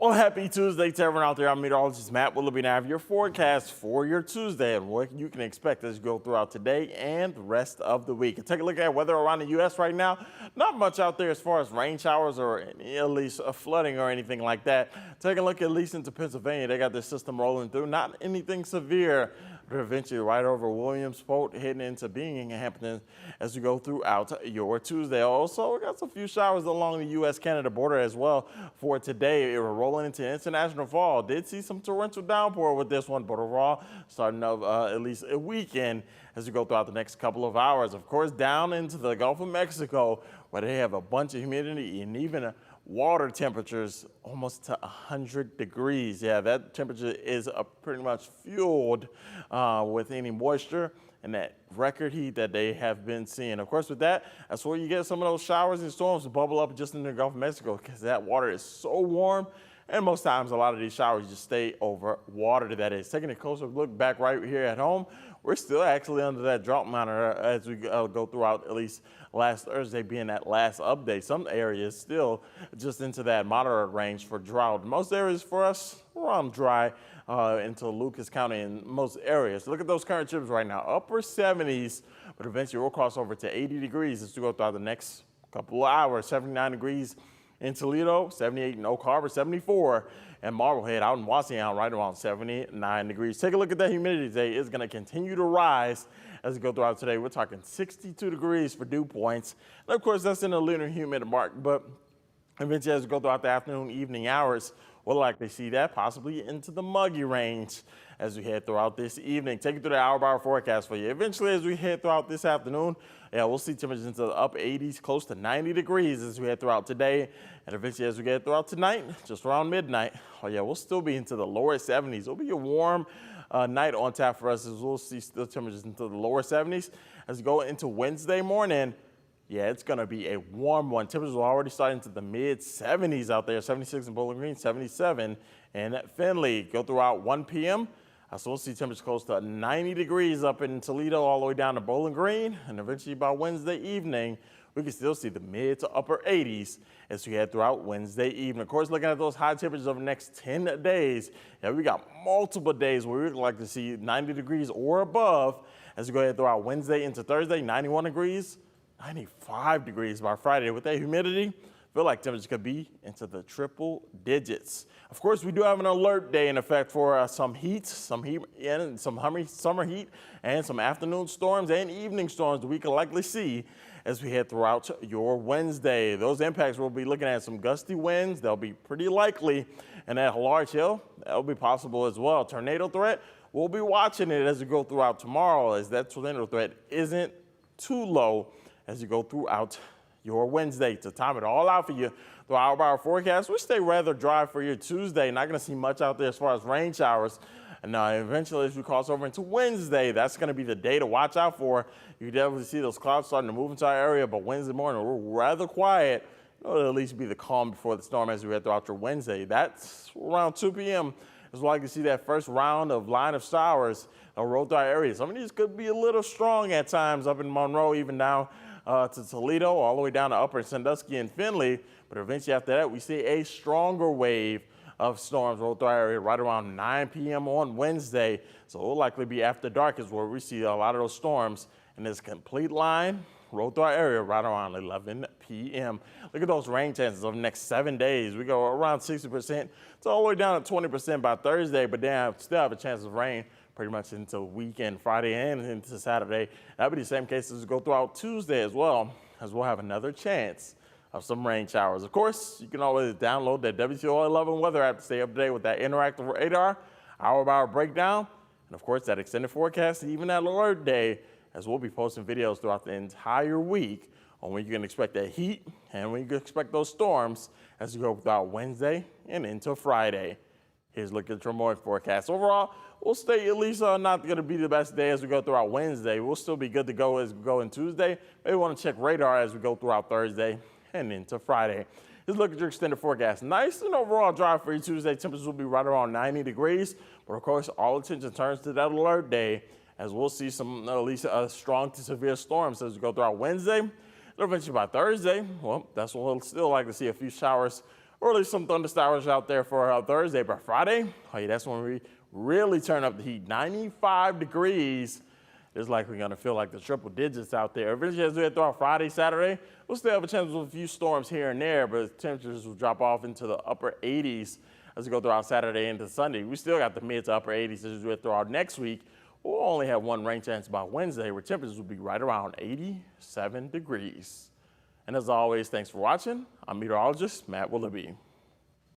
Well, happy Tuesday to everyone out there. I'm meteorologist Matt Willoughby, and I have your forecast for your Tuesday and what you can expect as you go throughout today and the rest of the week. And take a look at weather around the U.S. right now. Not much out there as far as rain showers or at least flooding or anything like that. Take a look at least into Pennsylvania. They got this system rolling through. Not anything severe, but eventually right over Williamsport, heading into Binghamton as we go throughout your Tuesday. Also, we got a few showers along the U.S.-Canada border as well for today. We're rolling into international fall. Did see some torrential downpour with this one, but overall, starting up at least a weekend as we go throughout the next couple of hours. Of course, down into the Gulf of Mexico, where they have a bunch of humidity and even water temperatures almost to 100 degrees. Yeah, that temperature is pretty much fueled with any moisture and that record heat that they have been seeing. Of course, with that, that's where you get some of those showers and storms to bubble up just in the Gulf of Mexico because that water is so warm. And most times, a lot of these showers just stay over water. That is. Taking a closer look back right here at home, we're still actually under that drought monitor as we go throughout at least last Thursday being that last update. Some areas still just into that moderate range for drought. Most areas for us, around dry into Lucas County in most areas. Look at those current temps right now, upper 70s, but eventually we'll cross over to 80 degrees as we go throughout the next couple of hours. 79 degrees in Toledo, 78 in Oak Harbor, 74 and Marblehead out in Wauseon, right around 79 degrees. Take a look at that humidity today. It's going to continue to rise as we go throughout today. We're talking 62 degrees for dew points. And of course, that's in the lunar humid mark, but eventually as we go throughout the afternoon, evening hours, we'll likely see that possibly into the muggy range as we head throughout this evening. Take you through the hour-by-hour forecast for you. Eventually, as we head throughout this afternoon, we'll see temperatures into the up 80s, close to 90 degrees as we head throughout today. And eventually, as we get throughout tonight, just around midnight, we'll still be into the lower 70s. It'll be a warm night on tap for us as we'll see still temperatures into the lower 70s. As we go into Wednesday morning, it's going to be a warm one. Temperatures will already start into the mid-70s out there, 76 in Bowling Green, 77 in Findlay. Go throughout 1 p.m. So we'll see temperatures close to 90 degrees up in Toledo all the way down to Bowling Green. And eventually by Wednesday evening, we can still see the mid to upper 80s as we head throughout Wednesday evening. Of course, looking at those high temperatures over the next 10 days, we got multiple days where we'd like to see 90 degrees or above as we go ahead throughout Wednesday into Thursday, 91 degrees, 95 degrees by Friday. With that humidity, feel like temperatures could be into the triple digits. Of course, we do have an alert day in effect for some heat and some summer heat and some afternoon storms and evening storms that we can likely see as we head throughout your Wednesday. Those impacts, we'll be looking at some gusty winds. They'll be pretty likely, and at a large hill, that'll be possible as well. Tornado threat, we'll be watching it as we go throughout tomorrow, as that tornado threat isn't too low as you go throughout your Wednesday. To time it all out for you, the hour-by-hour forecast will stay rather dry for your Tuesday. Not going to see much out there as far as rain showers. And eventually, as we cross over into Wednesday, that's going to be the day to watch out for. You definitely see those clouds starting to move into our area, but Wednesday morning, we're rather quiet. It'll at least be the calm before the storm as we head throughout your Wednesday. That's around 2 p.m. as well. You can see that first round of line of showers roll through our area. Some of these could be a little strong at times up in Monroe, even down to Toledo, all the way down to Upper Sandusky and Findlay. But eventually after that, we see a stronger wave of storms roll through our area right around 9 p.m. on Wednesday. So it'll likely be after dark is where we see a lot of those storms. And this complete line roll through our area right around 11 p.m. Look at those rain chances over the next 7 days. We go around 60% to all the way down to 20% by Thursday, but then still have a chance of rain pretty much into weekend, Friday and into Saturday. That'll be the same case as we go throughout Tuesday as well, as we'll have another chance of some rain showers. Of course, you can always download that WTOL 11 weather app to stay up to date with that interactive radar, hour-by-hour breakdown, and of course that extended forecast, and even that alert day, as we'll be posting videos throughout the entire week on when you can expect that heat and when you can expect those storms as you go throughout Wednesday and into Friday. Here's a look at your morning forecast. Overall, we'll stay at least not going to be the best day as we go throughout Wednesday. We'll still be good to go as we go in Tuesday. Maybe want to check radar as we go throughout Thursday and into Friday. Just look at your extended forecast. Nice and overall dry for you Tuesday. Temperatures will be right around 90 degrees. But of course, all attention turns to that alert day as we'll see some at least strong to severe storms as we go throughout Wednesday. And eventually by Thursday, well, that's when we'll still like to see a few showers Early some thunder showers out there for Thursday, but Friday, oh yeah, that's when we really turn up the heat. 95 degrees. It's likely going to feel like the triple digits out there. Eventually, as we head throughout Friday, Saturday, we'll still have a chance of a few storms here and there, but temperatures will drop off into the upper 80s as we go throughout Saturday into Sunday. We still got the mid to upper 80s as we head throughout next week. We'll only have one rain chance by Wednesday, where temperatures will be right around 87 degrees. And as always, thanks for watching. I'm meteorologist Matt Willoughby.